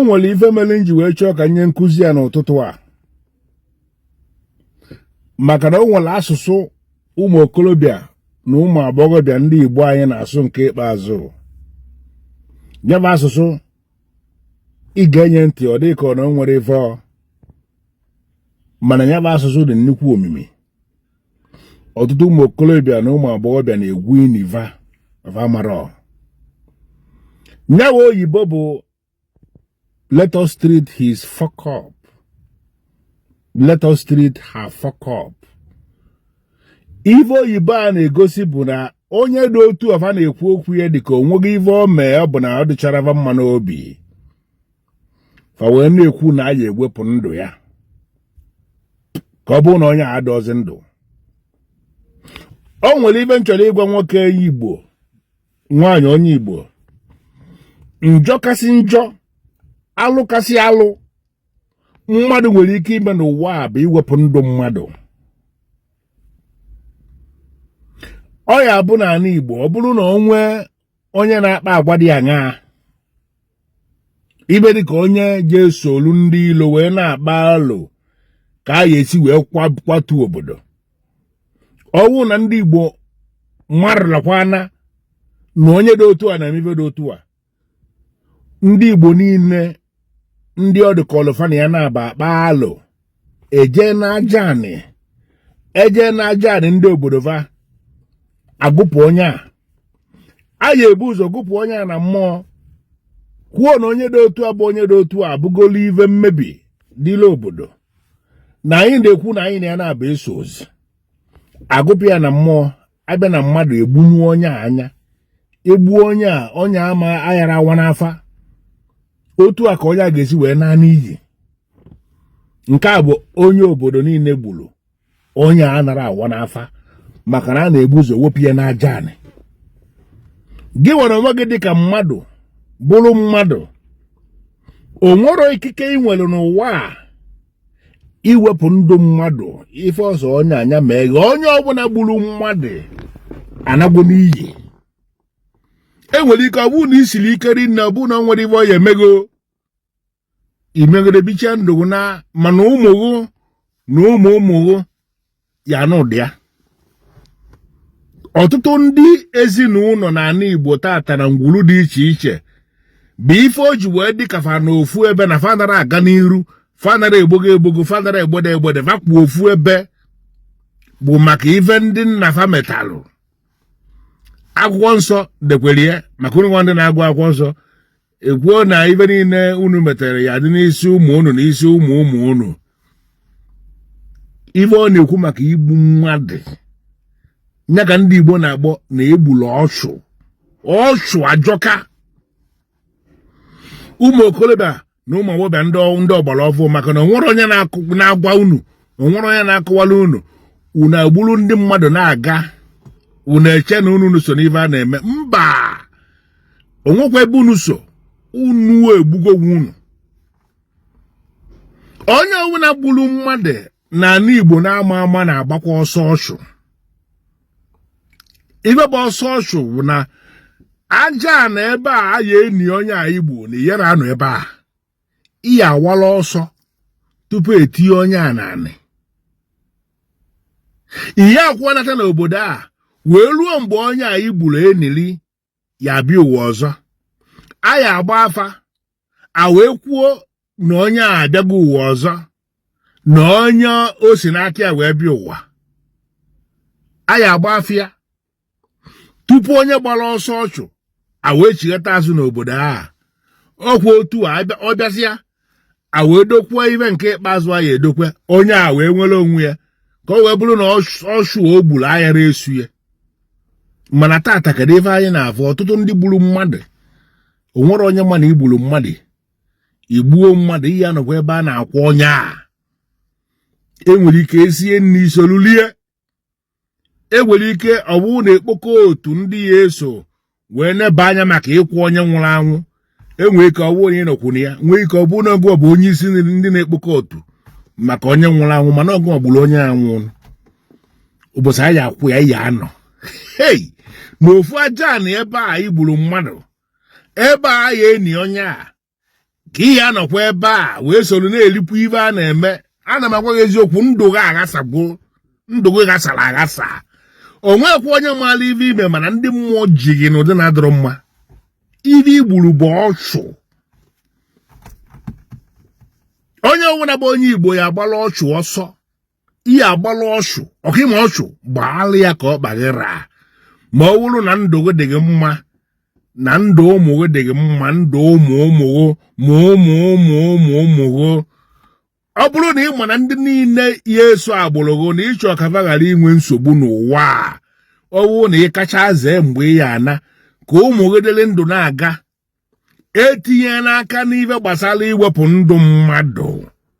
nwere ife mere nji wee chọọ ka nye nkụzi ya n'ụtụtụ a maka na o nwere asụsụ ụmụ okorobịa na ụmụ agbọghọbịa ndị Igbo anyị na-asụ nke ikpeazụ ya bụ asụsụ ị ga-enye ntị ọ dị ka ọ na o nwere ife mana ya bụ asụsụ dị nnukwu omimi ọtụtụ ụmụ okorobịa na ụmụ agbọghọbịa na-egwu iniva mara nyawa oyibo bụ let us treat his fuck up. Let us treat her fuck up. Ife oyibo a na-egosi bụ na onye dị otu afa na-ekwu okwu ya dịka onweghị ife o mee ọ bụ na ọ dịchara mma n'obi fa wee na-ekwu na a ya ewepụ ndụ ya ka ọ bụrụ na onye adọzi ndụ. O nwere ife nchọrọ ịgwa nwoke Igbo nwaanyị onye Igbo njọ kasị njọ alụ kasị alụ mmadụ nwere ike ime n'ụwa a bụ iwepụ ndụ mmadụ. Ọ ya bụ n'ala Igbo ọ bụrụ na o nwee onye na-akpa agwa dị aṅaa ibe dị ka onye ga-esolu ndị ilo wee na-akpa alụ ka a ga-esi wee kwatu obodo. Ọwụ na ndị Igbo marụlakwana na onye dị otu a na emibe dị otu a ndị Igbo niile ndị ọ dị ka ọlụfana ya na-aba akpa alụ eje n'aja anị ndị obodo va agụpụ onye a ga-ebu ụzọ gụpụ onye a na mmụọ kwuo na onye dị otu a bụ onye dị otu a bụgolu ive mmebi dịla obodo na anyị na-ekwu na anyị na ya na-aba eso ozi agụpụ ya na mmụọ abịa na mmadụ egbunyu onye a anya egbuo onye ama ayara awa n'afa otu a ka onye a ga-esi wee naanị iyi nke a bụ onye obodo niile gburu onye a nara awa n'afa maka na a na-ebu ụzọ wepụ ya n'aja anị. Gị nwere onwe gị dịka mmadụ bụrụ mmadụ o nwere ikike ị nwere n'ụwa a iwepụ ndụ mmadụ ife ọzọ onye anya mee onye ọbụla gburu mmadụ anagwo n'iyi. Enwere ike ọ bụrụ na isiri ike rinne ọ bụrụ na o nwere ife ọ ya emego imegide bicha ndụ na mana ụmụ ụmụ ya n'ụdị ya. Ọtụtụ ndị ezinụlọ n'ala Igbo tata na ngwuru dị iche iche bụ ife o ji wee dị ka fa na ofu ebe na fa nara aga n'iru fa nara egbogo fa nara egbode fa kpuo ofu ebe bụ maka ife ndị nna fa metalụ. Akwụkwọ nsọ dekwere ya maka ụnụ ndị na-agụ akwụkwọ nsọ ekwuo na ife niile unu metere ya dị n'isi ụmụ unu na isi ụmụ unu. Ife ọ na-ekwu maka igbu mmadụ nya ka ndị Igbo na-agbọ na egbulu ọchụ ajọka. Ụmụ okorobịa na ụmụ agbọghọbịa ndị ọgbara ọfụ maka na onwere onye na-agwa unu onwere onye na-akọwala unu agburu ndị mmadụ na-aga unu eche na unu so n'ife a na-eme mba onwekwa ebe unu so unu egbugo unu. Onye ọbụla gburu mmadụ na ala Igbo na-ama ama na-agbakwa ọsọ ọchụ. Ife bụ ọsọ ọchụ bụ na aja na ebe a ya eni onye a Igbo na iyere anọ ebe a ihe awala ọsọ tupu etinye onye a naanị ihe akwụnata n'obodo a wee ruo mgbe onye a Igburu enili ya bịa ụwa ọzọ a ya agba afa a wee kwuo na onye a abịago ụwa ọzọ na onye o si n'aka ya wee bịa ụwa a ya agba afịa tupu onye gbara ọsọ ọchụ a wee chighata azụ n'obodo a ọkwa otu a ọ bịasịa a wee dokwa ife nke ikpeazụ a ya edokwe onye a wee nwere onwe ya ka o wee bụrụ na ọchụ o gburu ayara esu ya. Mana tata kedu ife anyị na-afụ ọtụtụ ndị gburu mmadụ onwere onye ma na igburu mmadụ igbuo mmadụ ihe anọkwa ebe a na-akwa onye a enwere ike esie nri isolulie enwere ike ọ bụrụ na ekpoko otu ndị ya eso wee neba anya maka ịkwụ onye nwụrụ anwụ enwere ike ọ bụrụ onye nọkwuru ya nwee ike ọ bụrụ na ọgụ bụ onye isi ndị na-ekpoko otu maka onye nwụrụ anwụ mana ọgụ gburu onye anwụ ụbọchị anyị akwụ ya ya anọ hei n'ofu aja na ebe a igburu mmadụ ebe a ya eni onye a ka ihe anọkwa ebe a wee soro na-elipụ ibe a na-eme. Ana m agwa gị eziokwu, ndụ gị aghasagbo, ndụ gị ghasara aghasa. O nwekwa onye maara ibe ime, mana ndị mmụọ ji gị n'ụdị na-adọrọ mma. Ibe igburu bụ ọchụ. Onye ọbụla bụ onye Igbo ya agbala ọchụ ọsọ. Ihe agbala ọchụ, ọkịma ọchụ gbaala ya ka ọ kpaghịra. Ma ọ bụrụ na ndụ gị dị gị mma, na ndụ ụmụ gị dị gị mma, ndụ ụmụ ụmụ gị, ọ bụrụ na ị ma na ndị niile ya eso agbụrụ gị na ịchọ ka ha ghara inwe nsogbu n'ụwa a, ọ bụrụ na ị kacha zee mgbe ị ya ana ka ụmụ gị dịrị ndụ na-aga, etinye n'aka n'ife gbasara iwepụ ndụ mmadụ.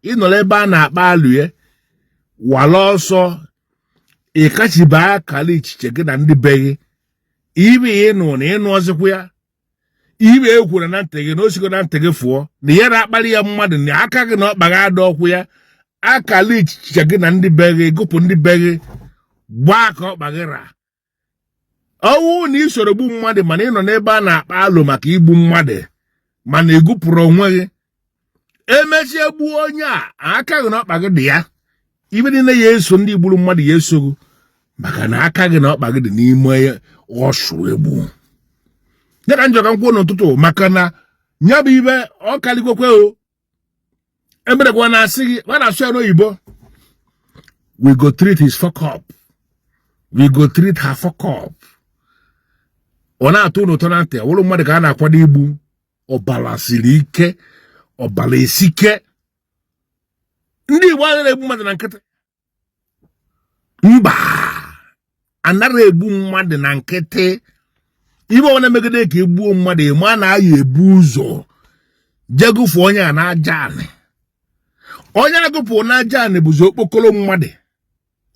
Ịnọrọ ebe a na-akpa alụye wala ọsọ ịkachiba akara ichiche gị na ndị be gị, ibe ịnụ na ịnụ ọzịkwa ya, ibe ekwuru na ntị gị na osigo na ntị gị fụọ na ihe na-akpali ya mmadụ na aka gị na ọkpa gị ada ọkwụ ya, akara ichiche gị na ndị be gị, gụpụ ndị be gị gbaa ka ọkpa gị ra. Ọwụ na ị soro gbu mmadụ mana ị nọ n'ebe a na-akpa alụ maka igbu mmadụ mana egupụrụ onwe gị, emechie gbuo onye a, aka gị na ọkpa gị dị ya. Ibe niile ya eso ndị gburu mmadụ ya eso gị maka na aka gị na ọkpa gị dị n'ime ọsụ egbu. Ya ka njọ ka nkwuo n'ụtụtụ maka na nya bụ ibe ọ kaligokwe o. Emerekwa na asị gị, ọ na-asụ ya n'oyibo, we go treat his fuck up, we go treat her fuck up. Ọ na-atụ n'ụtọ na ntị, ọwụrụ mmadụ ka a na-akwado igbu. Ọbara siri ike, ọbara esike. Ndị Igbo anaghị egbu mmadụ na nkịtị. Mba, anaghị egbu mmadụ na nkịtị. Ibe ọ na-emegide ka egbuo mmadụ, ma a na-aya ebu ụzọ jegụfụ onye a na-aja anị. Onye agụpụ na-aja anị bụzi okpokoro mmadụ.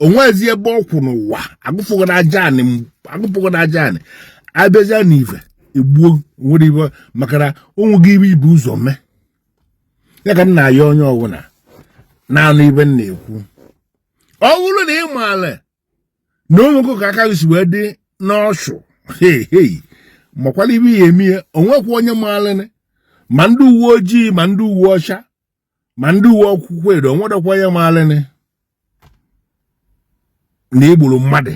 Onwezi ebe ọ kwụ n'ụwa agụfụgo na-aja anị, abịazịa n'ife egbuo nwere ibe maka na onwe gị ibe ibu ụzọ mee. Ya ka m na-ayọ onye ọbụla naanị ibe m na-ekwu, ọ bụrụ na ị maara na onwego ka aka gị si wee dị n'ọsụ, makwala ibe ihe eme ihe. Onwekwa onye maara ma ndị uwe ojii ma ndị uwe ọcha ma ndị uwe ọkwụkwọ edo, onwedokwa onye maara na igburu mmadụ.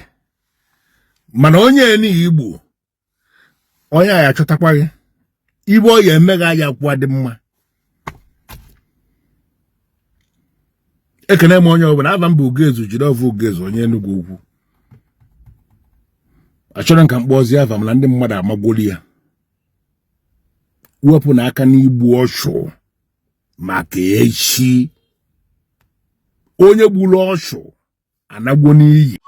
Mana onye enighị igbo onye a ya chọtakwa gị, ibe ọ ya eme gị aya kwụwa dị mma. Ekene m onye ọbụla, aba mba Ugezu jiri ọvụ Ugezu onye Enugu Ukwu. Achọrọ nka mkpọzi ava m na ndị mmadụ amagwoli ya. Wepụ na aka n'igbu ọchụ maka echi. Onye gburu ọchụ anagwo n'iyi.